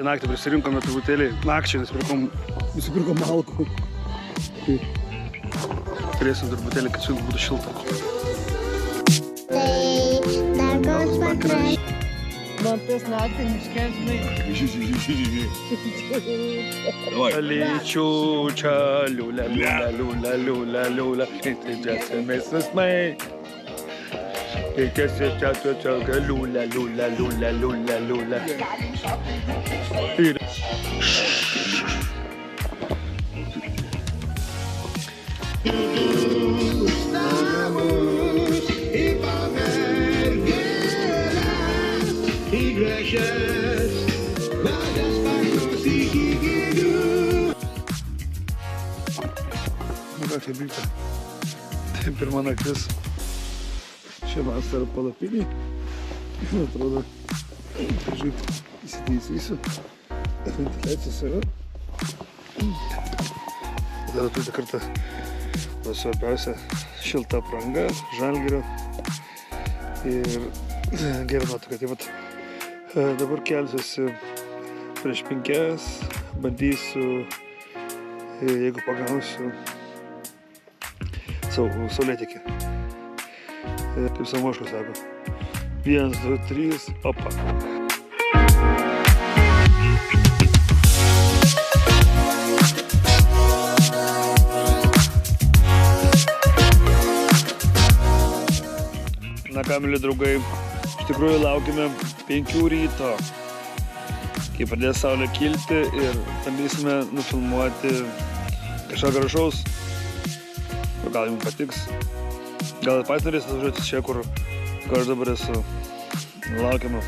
Naktį prisirinkome truputėlį nakčiai, nusipirkom malkų. Turėsim truputėlį, kad būtų šilta. Tai dar gaus vakar. Man tas naktį iškesmai. Lyčių čia, liūlia, liūlia, liūlia, liūlia, liūlia. Tai džiasimės vismai. Liūlia, liūlia, liūlia, liūlia, liūlia. Kaip vyksta. Tai pirma naktis. Šią vasarą palapinį. Atrodo, žiūrėt, įsiteisysiu. Ventiliacijos yra. Tada turiu kartą svarbiausia šilta apranga, Žalgirio ir gera nuotaika. Tai vat dabar kelsiuosi prieš 5, bandysiu, jeigu pagausiu, saulėtekį. Kaip Samoškas sako. 1, 2, 3, opa. Na ką, mėly draugai, iš tikrųjų laukime 5 ryto, kai pradės saulė kilti ir bandysime nufilmuoti kažką gražaus. Gal jums patiks. Gal patys norės atvažiuoti čia, kur aš dabar esu. Laukiame.